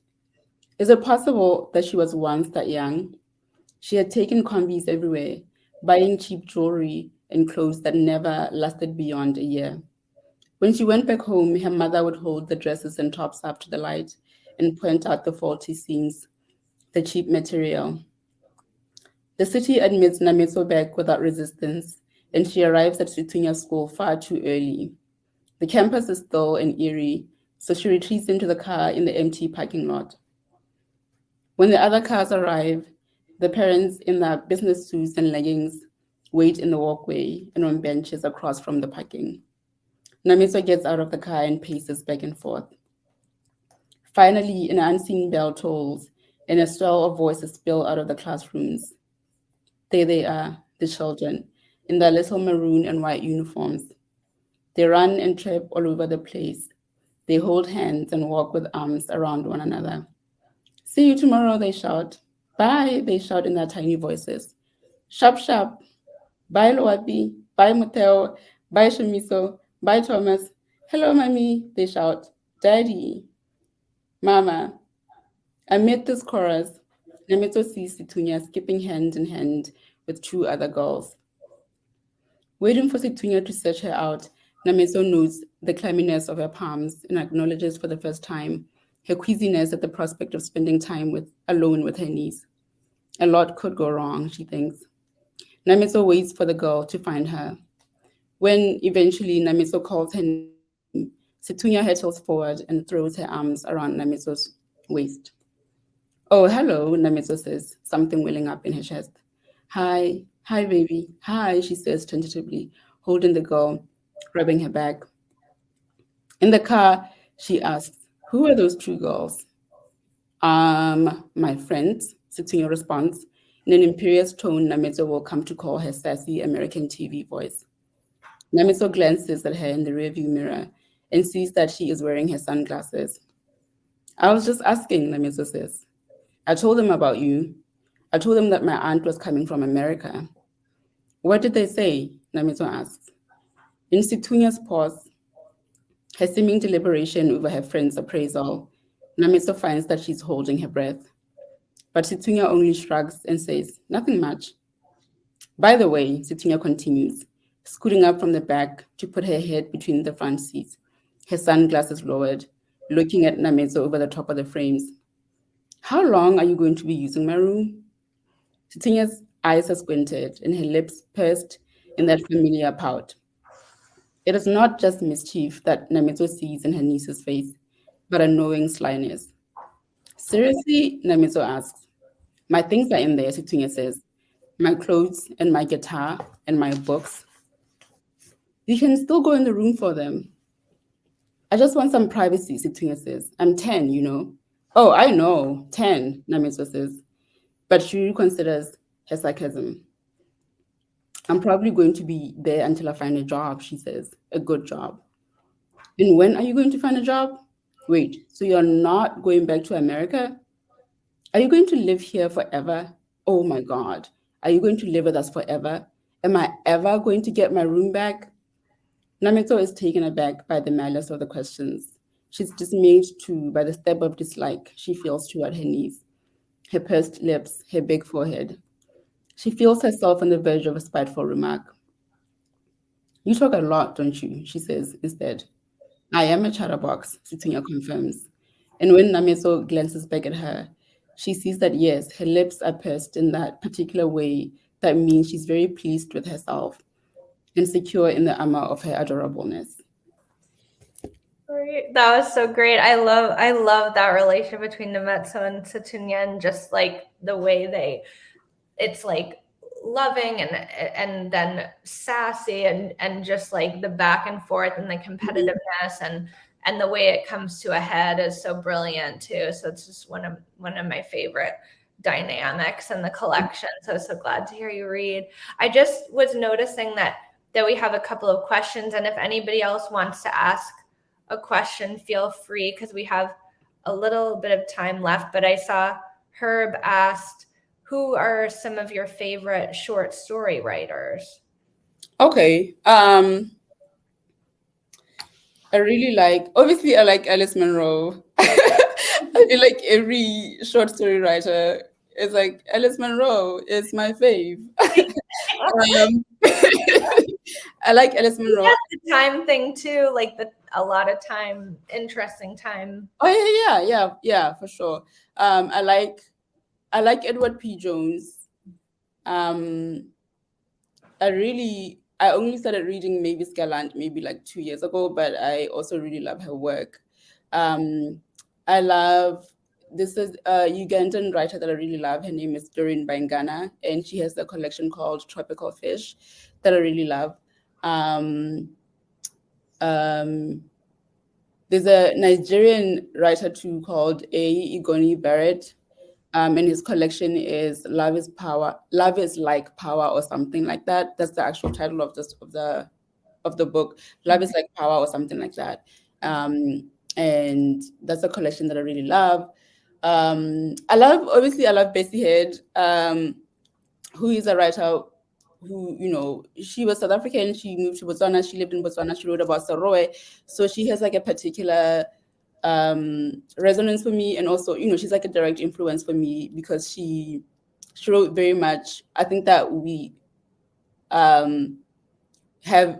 Speaker 2: Is it possible that she was once that young? She had taken combis everywhere, buying cheap jewelry and clothes that never lasted beyond a year. When she went back home, her mother would hold the dresses and tops up to the light and point out the faulty seams, the cheap material. The city admits Nametso back without resistance, and she arrives at Situnya school far too early. The campus is dull and eerie, so she retreats into the car in the empty parking lot. When the other cars arrive, the parents in their business suits and leggings wait in the walkway and on benches across from the parking. Nametso gets out of the car and paces back and forth. Finally, an unseen bell tolls, and a swell of voices spill out of the classrooms. There they are, the children, in their little maroon and white uniforms. They run and trip all over the place. They hold hands and walk with arms around one another. See you tomorrow, they shout. Bye, they shout in their tiny voices. Sharp, sharp. Bye, Loapi. Bye, Muteo. Bye, Shamiso. Bye, Thomas. Hello, Mommy, they shout. Daddy. Mama. Amid this chorus, Nametso sees Situnya skipping hand in hand with two other girls. Waiting for Situnya to search her out, Nametso notes the clamminess of her palms and acknowledges for the first time her queasiness at the prospect of spending time alone with her niece. A lot could go wrong, she thinks. Nametso waits for the girl to find her. When eventually Nametso calls her name, Situnya hurtles forward and throws her arms around Nametso's waist. Oh, hello, Nametso says, something welling up in her chest. Hi, baby. Hi, she says tentatively, holding the girl, rubbing her back. In the car, she asks, who are those two girls? My friends, Situnya responds. In an imperious tone, Nametso will come to call her sassy American TV voice. Nametso glances at her in the rearview mirror and sees that she is wearing her sunglasses. I was just asking, Nametso says. I told them about you. I told them that my aunt was coming from America. What did they say? Nametso asks. In Situnya's pause, her seeming deliberation over her friend's appraisal, Nametso finds that she's holding her breath. But Situnya only shrugs and says, nothing much. By the way, Situnya continues, scooting up from the back to put her head between the front seats, her sunglasses lowered, looking at Nametso over the top of the frames. How long are you going to be using my room? Titinya's eyes are squinted and her lips pursed in that familiar pout. It is not just mischief that Namitso sees in her niece's face, but a knowing slyness. Seriously, Namitso asks. My things are in there, Situnya says. My clothes and my guitar and my books. You can still go in the room for them. I just want some privacy, Situnya says. I'm 10, you know. Oh, I know, 10, Namitso says. But she reconsiders her sarcasm. I'm probably going to be there until I find a job, she says. A good job. And when are you going to find a job? Wait, so you're not going back to America? Are you going to live here forever? Oh my God. Are you going to live with us forever? Am I ever going to get my room back? Namitso is taken aback by the malice of the questions. She's dismayed too by the stab of dislike she feels toward her niece, her pursed lips, her big forehead. She feels herself on the verge of a spiteful remark. You talk a lot, don't you? She says instead. I am a chatterbox, Situnya confirms. And when Namitso glances back at her, she sees that yes, her lips are pursed in that particular way that means she's very pleased with herself and secure in the armor of her adorableness.
Speaker 3: Great. That was so great. I love that relation between Nametso and Situnya, and just like the way it's like loving and then sassy and just like the back and forth and the competitiveness and the way it comes to a head is so brilliant too. So it's just one of my favorite dynamics in the collection. So glad to hear you read. I just was noticing that we have a couple of questions, and if anybody else wants to ask a question, feel free, because we have a little bit of time left. But I saw Herb asked, who are some of your favorite short story writers?
Speaker 2: Okay. I really obviously I like Alice Munro. I feel like every short story writer is like, Alice Munro is my fave. I like Alice Munro.
Speaker 3: Yeah, the time thing too, like a lot of time, interesting time.
Speaker 2: Oh yeah, for sure. I like Edward P. Jones. I only started reading Mavis Gallant maybe like 2 years ago, but I also really love her work. I love, this is a Ugandan writer that I really love. Her name is Doreen Bangana, and she has a collection called Tropical Fish that I really love. There's a Nigerian writer too called A. Igoni Barrett, and his collection is Love is Power, Love is Like Power, or something like that. That's the actual title of the book. Love is Like Power, or something like that. And that's a collection that I really love. I love Bessie Head, who is a writer who, you know, she was South African, she moved to Botswana, she lived in Botswana, she wrote about Serowe. So she has like a particular resonance for me, and also, you know, she's like a direct influence for me because she wrote very much. I think that we have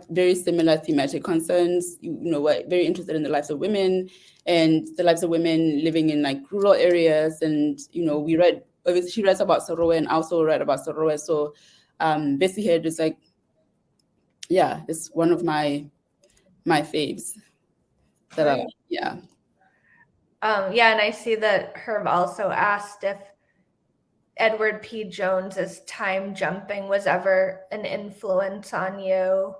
Speaker 2: very similar thematic concerns. You know, we're very interested in the lives of women and the lives of women living in like rural areas. And, you know, obviously she writes about Serowe, and I also read about Serowe. So Bessie Head is like, yeah, it's one of my faves that yeah.
Speaker 3: Yeah, and I see that Herb also asked if Edward P. Jones's time jumping was ever an influence on you.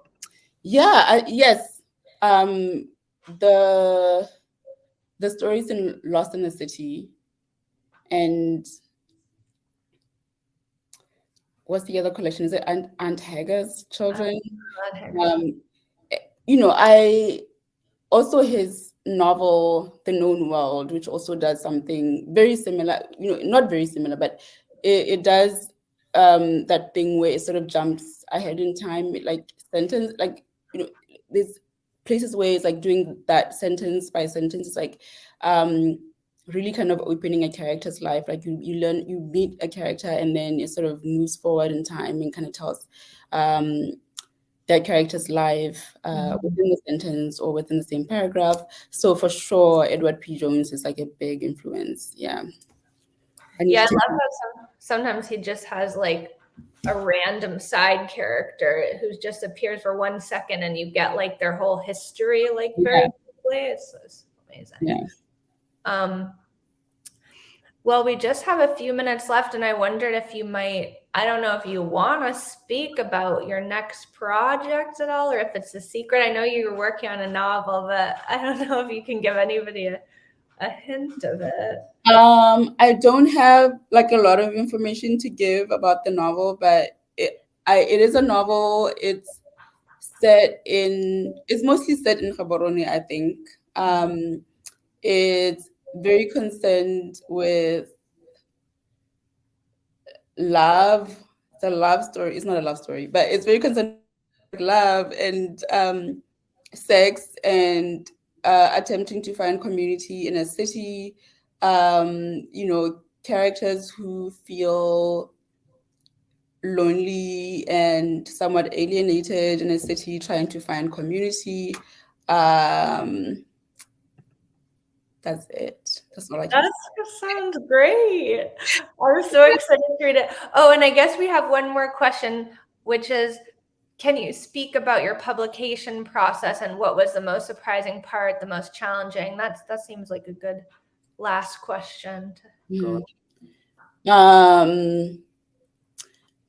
Speaker 2: Yeah, yes. The stories in Lost in the City, and what's the other collection? Is it Aunt Hagar's Children? You know, I also his novel The Known World, which also does something very similar, you know, not very similar, but it does that thing where it sort of jumps ahead in time, like sentence, like, you know, there's places where it's like doing that sentence by sentence. It's like really kind of opening a character's life. Like you meet a character, and then it sort of moves forward in time and kind of tells that character's life within the sentence or within the same paragraph. So for sure, Edward P. Jones is like a big influence. Yeah.
Speaker 3: Yeah, I love how sometimes he just has like a random side character who just appears for 1 second and you get like their whole history like very quickly. It's amazing.
Speaker 2: Yeah.
Speaker 3: Well, we just have a few minutes left, and I wondered if you might, I don't know if you want to speak about your next project at all, or if it's a secret. I know you're working on a novel, but I don't know if you can give anybody a hint of it.
Speaker 2: I don't have like a lot of information to give about the novel, but it is a novel. It's mostly set in Gaborone, I think. It's very concerned with love. It's a love story. It's not a love story, but it's very concerned with love and sex and attempting to find community in a city. Characters who feel lonely and somewhat alienated in a city trying to find community. That's it. That's all I can say.
Speaker 3: That sounds great. I'm so excited to read it. Oh, and I guess we have one more question, which is, can you speak about your publication process and what was the most surprising part, the most challenging? That seems like a good last question to go.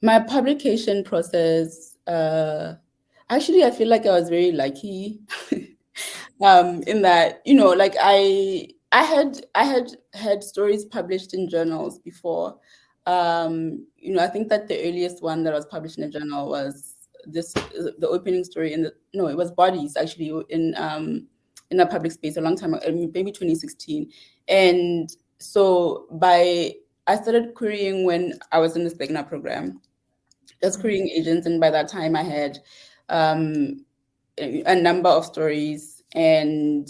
Speaker 2: My publication process, actually, I feel like I was very lucky in that, like I had stories published in journals before. I think that the earliest one that was published in a journal was the opening story it was Bodies, actually, in a public space a long time ago, maybe 2016. And so I started querying when I was in the Stegna program. Just querying agents, and by that time I had a number of stories. And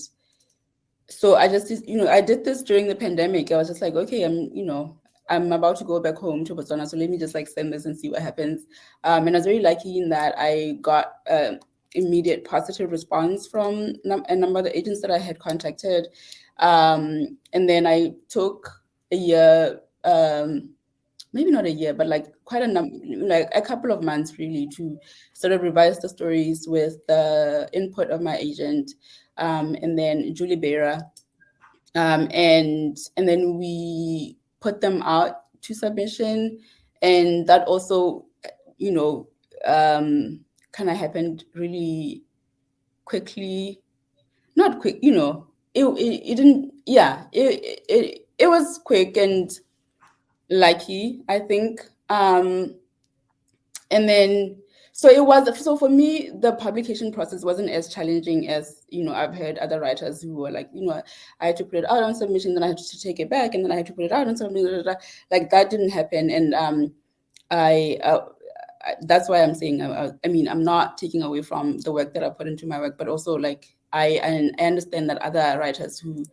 Speaker 2: so I just, I did this during the pandemic. I was just like, okay, I'm about to go back home to Botswana, so let me just like send this and see what happens. And I was very lucky in that I got immediate positive response from a number of the agents that I had contacted. And then I took a year, maybe not a year, but like quite a couple of months really to sort of revise the stories with the input of my agent, and then Julie Bera. And then we put them out to submission, and that also, kind of happened really quickly. Not quick, it didn't. Yeah, it was quick and lucky, I think. And then so for me, the publication process wasn't as challenging as, I've heard other writers who were like, I had to put it out on submission, then I had to take it back, and then I had to put it out on submission. Like that didn't happen. And that's why I'm saying, I'm not taking away from the work that I put into my work, but also like I understand that other writers who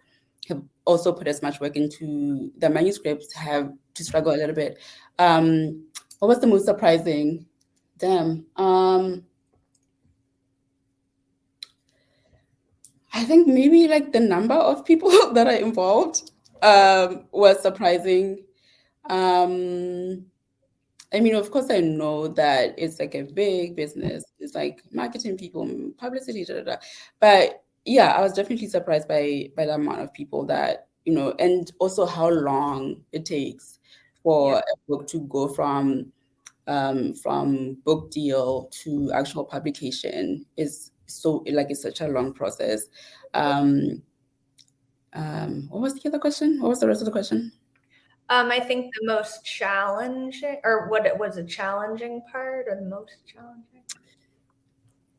Speaker 2: have also put as much work into the manuscripts have to struggle a little bit. What was the most surprising? Damn. I think maybe like the number of people that are involved was surprising. Of course, I know that it's like a big business. It's like marketing people, publicity, but yeah, I was definitely surprised by the amount of people that, and also how long it takes for a book to go from book deal to actual publication is it's such a long process. What was the other question? What was the rest of the question?
Speaker 3: I think the most challenging, or what it was a challenging part, or the most challenging.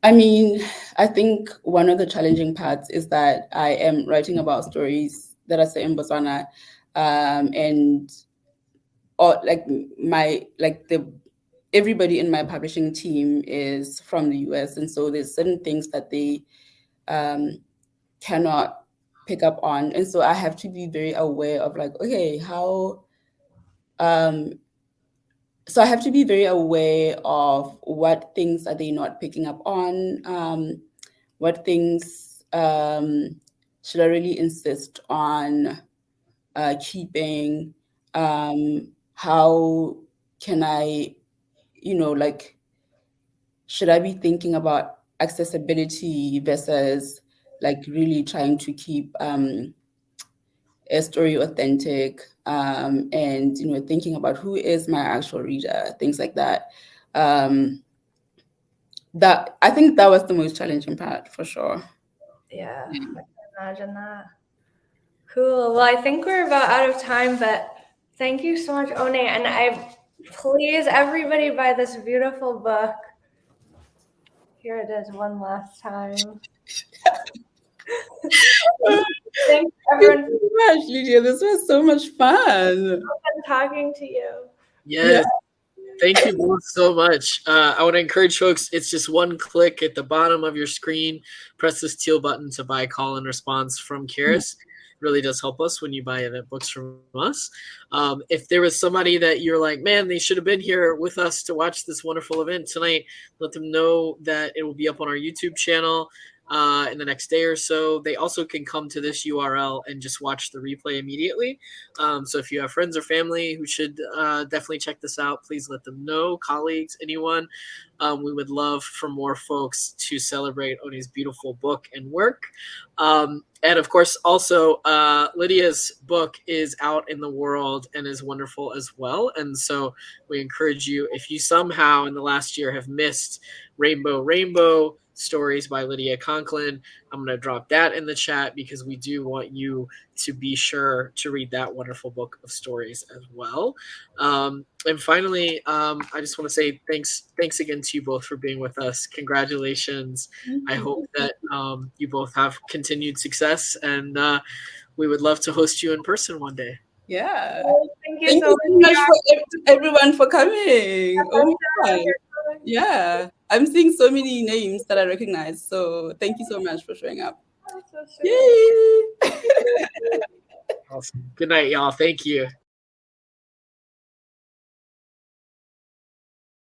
Speaker 2: I think one of the challenging parts is that I am writing about stories that are set in Botswana, everybody in my publishing team is from the US, and so there's certain things that they cannot pick up on, and so I have to be very aware of like, okay, how. So I have to be very aware of what things are they not picking up on, what things should I really insist on keeping, how can I, like, should I be thinking about accessibility versus like really trying to keep a story authentic, and thinking about who is my actual reader, things like that. That I think that was the most challenging part for sure.
Speaker 3: Yeah, I can imagine that. Cool. Well, I think we're about out of time, but thank you so much, One. And please, everybody, buy this beautiful book. Here it is one last time. Thanks, everyone.
Speaker 2: Thank you so much, Lydia. This was so much fun.
Speaker 3: Talking to you.
Speaker 1: Yes. Thank you both so much. I want to encourage folks, it's just one click at the bottom of your screen. Press this teal button to buy call and response from Charis. It really does help us when you buy event books from us. If there was somebody that you're like, man, they should have been here with us to watch this wonderful event tonight, let them know that it will be up on our YouTube channel in the next day or so. They also can come to this URL and just watch the replay immediately. So if you have friends or family who should definitely check this out, please let them know, colleagues, anyone. We would love for more folks to celebrate One's beautiful book and work. And of course, also, Lydia's book is out in the world and is wonderful as well. And so we encourage you, if you somehow in the last year have missed Rainbow Stories by Lydia Conklin, I'm going to drop that in the chat because we do want you to be sure to read that wonderful book of stories as well. And finally, I just want to say thanks again to you both for being with us. Congratulations. I hope that you both have continued success, and we would love to host you in person one day.
Speaker 2: Yeah.
Speaker 3: Thank you so
Speaker 2: much for everyone for coming. Oh my God. Yeah. I'm seeing so many names that I recognize. So thank you so much for showing up.
Speaker 3: So
Speaker 2: Yay!
Speaker 1: Awesome. Good night, y'all. Thank you.